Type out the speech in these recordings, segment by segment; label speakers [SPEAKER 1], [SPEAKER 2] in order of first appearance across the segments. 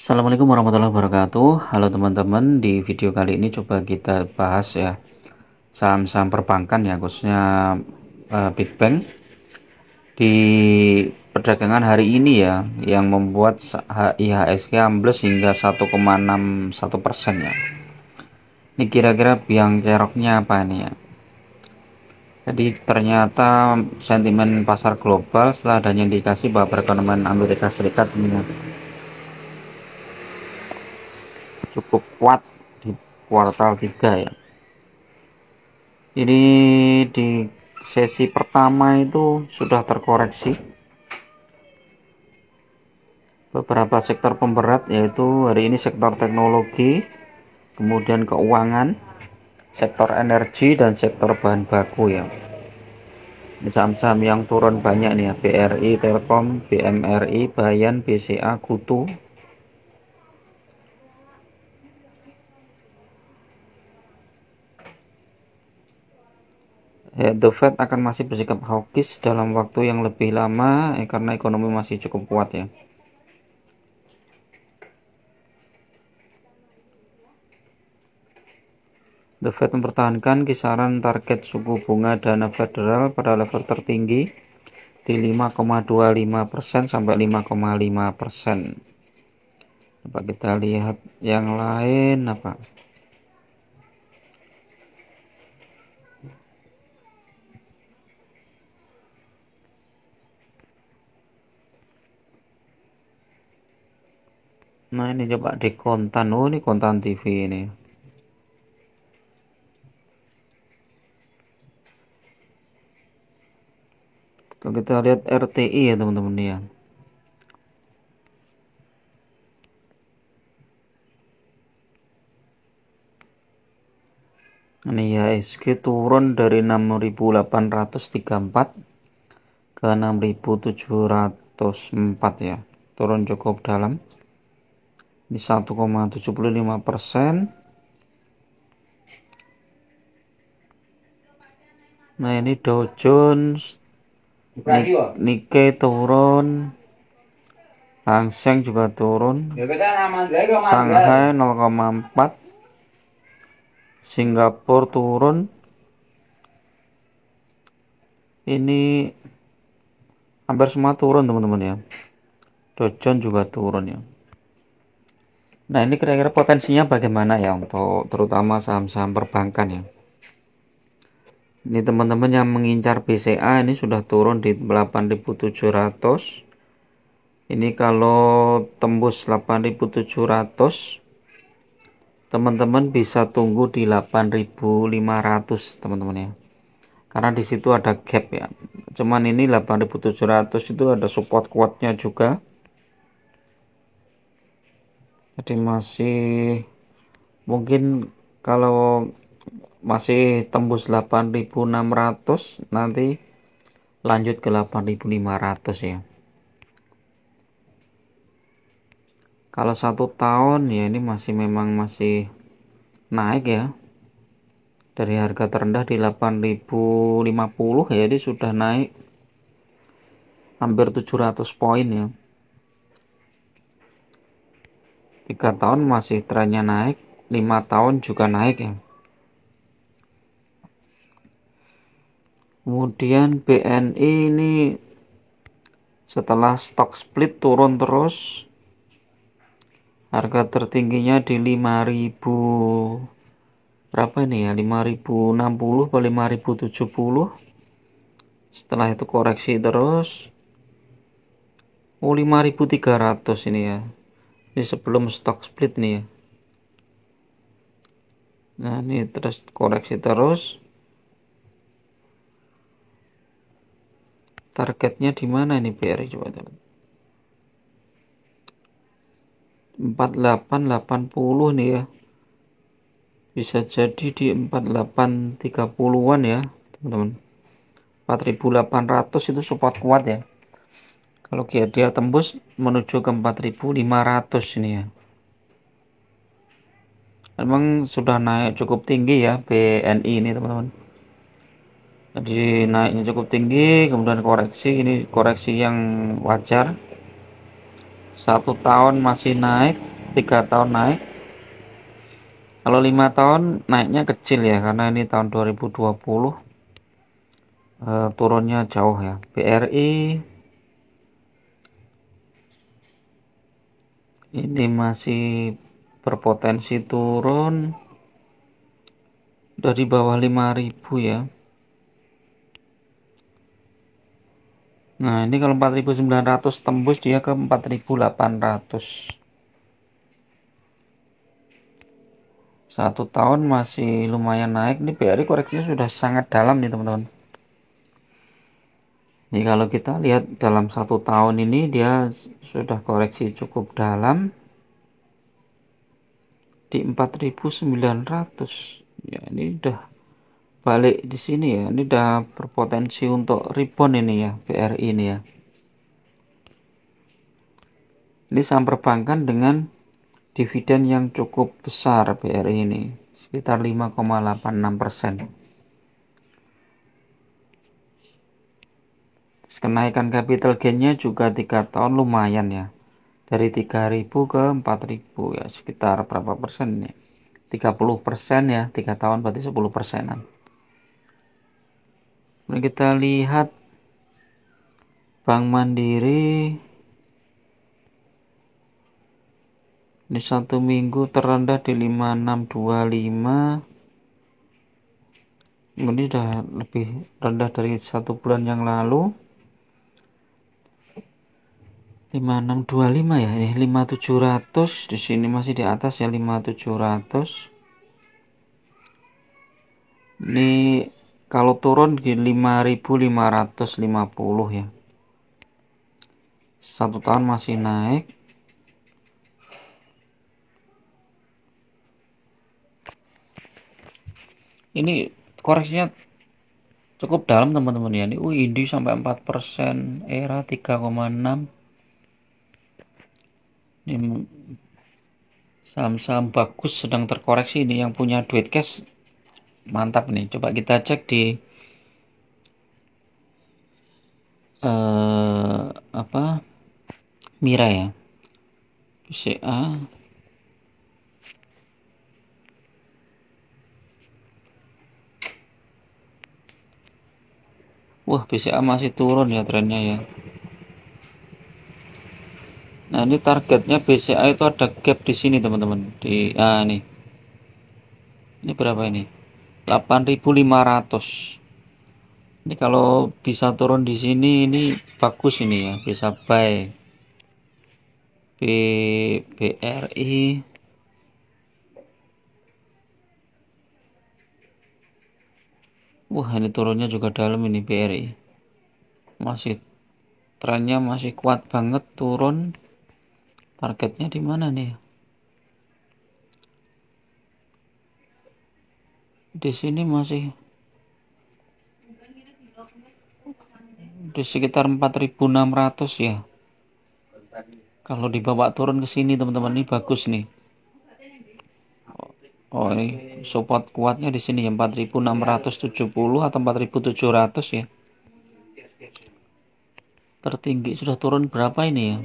[SPEAKER 1] Assalamualaikum warahmatullahi wabarakatuh. Halo teman-teman, di video kali ini coba kita bahas ya saham-saham perbankan ya, khususnya Big Bank di perdagangan hari ini ya, yang membuat IHSG ambles hingga 1,61% ya. Ini kira-kira biang ceroknya apa ini ya? Jadi ternyata sentimen pasar global setelah adanya indikasi bahwa perekonomian Amerika Serikat ini cukup kuat di kuartal 3 ya. Ini di sesi pertama itu sudah terkoreksi beberapa sektor pemberat, yaitu hari ini sektor teknologi, kemudian keuangan, sektor energi, dan sektor bahan baku ya. Ini saham-saham yang turun banyak nih ya: BRI, Telkom, BMRI, Bayan, BCA, Kutu. The Fed akan masih bersikap hawkish dalam waktu yang lebih lama karena ekonomi masih cukup kuat ya. The Fed mempertahankan kisaran target suku bunga dana federal pada level tertinggi di 5,25% sampai 5,5%. Coba kita lihat yang lain apa. Nah, ini coba di kontan. Oh, ini kontan TV ini. Kalau kita lihat RTI ya teman-teman ya. Ini ya, IHSG turun dari 6.834 ke 6.704 ya. Turun cukup dalam. Di 1,75%. Nah, ini Dow Jones, Nikkei turun, Hang Seng juga turun, Shanghai 0,4, Singapura turun. Ini hampir semua turun teman-teman ya. Dow Jones juga turun ya. Nah, ini kira-kira potensinya bagaimana ya untuk terutama saham-saham perbankan ya. Ini teman-teman yang mengincar BCA ini sudah turun di 8.700. Ini kalau tembus 8.700, teman-teman bisa tunggu di 8.500 teman-teman ya. Karena di situ ada gap ya. Cuman ini 8.700 itu ada support kuatnya juga. Jadi masih mungkin kalau masih tembus 8.600 nanti lanjut ke 8.500 ya. Kalau 1 tahun ya ini memang masih naik ya. Dari harga terendah di 8.050 ya, jadi sudah naik hampir 700 poin ya. 3 tahun masih trennya naik, 5 tahun juga naik ya. Kemudian BNI ini setelah stock split turun terus. Harga tertingginya di 5.000 berapa ini ya? 5.060 atau 5.070. Setelah itu koreksi terus. Oh, 5.300 ini ya. Ini sebelum stock split nih ya. Nah, ini terus koreksi terus. Targetnya di mana ini BRI coba teman. 4880 nih ya. Bisa jadi di 4830-an ya, teman-teman. 4.800 itu support kuat ya. Kalau dia tembus menuju ke 4.500 ini ya. Memang sudah naik cukup tinggi ya BNI ini teman-teman. Jadi naiknya cukup tinggi, kemudian koreksi, ini koreksi yang wajar. 1 tahun masih naik, 3 tahun naik. Kalau 5 tahun naiknya kecil ya, karena ini tahun 2020 turunnya jauh ya. BRI ini masih berpotensi turun dari bawah 5.000 ya. Nah, ini kalau 4.900 tembus dia ke 4.800. 1 tahun masih lumayan naik. Ini BRI koreksinya sudah sangat dalam nih teman-teman. Ini kalau kita lihat dalam 1 tahun ini dia sudah koreksi cukup dalam di 4.900. Ya, ini udah balik di sini ya. Ini udah berpotensi untuk rebound ini ya, BRI ini ya. Ini saham perbankan dengan dividen yang cukup besar BRI ini, sekitar 5,86%. Kenaikan capital gainnya juga 3 tahun lumayan ya. Dari 3.000 ke 4.000 ya, sekitar berapa persen ya? 30% ya, 3 tahun berarti 10%-an. Kemudian kita lihat Bank Mandiri. Ini 1 minggu terendah di 5625. Ini udah lebih rendah dari 1 bulan yang lalu. 5625 ya, ini 5700, di sini masih di atas ya, 5700. Ini kalau turun di 5.550 ya. 1 tahun masih naik. Ini koreksinya cukup dalam teman-teman ya. Ini UID sampai 4%, ERA 3,6. Ini saham-saham bagus sedang terkoreksi ini, yang punya duit cash mantap nih. Coba kita cek di Mira ya, BCA. Wah, BCA masih turun ya trennya ya. Nah, ini targetnya BCA itu ada gap di sini teman-teman. Nih. Ini berapa ini? 8.500. Ini kalau bisa turun di sini ini bagus ini ya, bisa buy. BRI. Wah, ini turunnya juga dalam ini BRI. Masih trennya masih kuat banget turun. Targetnya di mana nih? Di sini masih di sekitar 4.600 ya. Kalau dibawa turun ke sini teman-teman, ini bagus nih. Oh, ini support kuatnya di sini ya, 4.670 atau 4.700 ya. Tertinggi sudah turun berapa ini ya?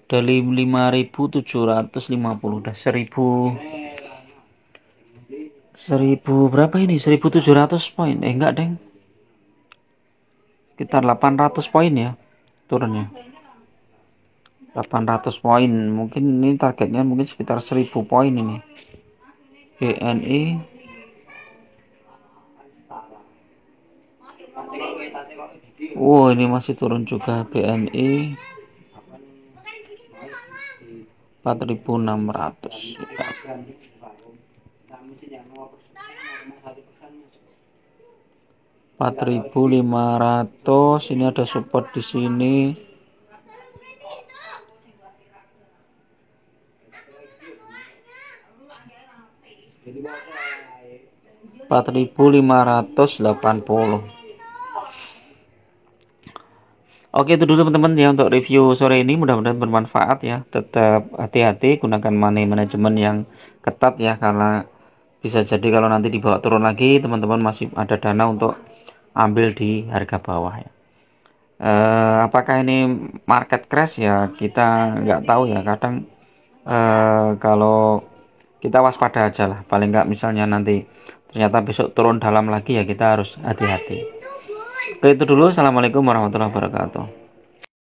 [SPEAKER 1] Dari 5.750 udah 1000 berapa ini? 1.700 poin. Enggak, Deng. Sekitar 800 poin ya turunnya. 800 poin. Mungkin ini targetnya mungkin sekitar 1.000 poin ini. BNI. Wow, ini masih turun juga BNI. 4.600. 4.500. Ini ada support di sini. 4.580. Oke, itu dulu teman-teman ya untuk review sore ini, mudah-mudahan bermanfaat ya. Tetap hati-hati, gunakan money management yang ketat ya, karena bisa jadi kalau nanti dibawa turun lagi teman-teman masih ada dana untuk ambil di harga bawah ya. Apakah ini market crash ya, kita nggak tahu ya. Kadang kalau kita waspada aja lah, paling nggak misalnya nanti ternyata besok turun dalam lagi ya, kita harus hati-hati. Oke, itu dulu. Assalamualaikum warahmatullahi wabarakatuh.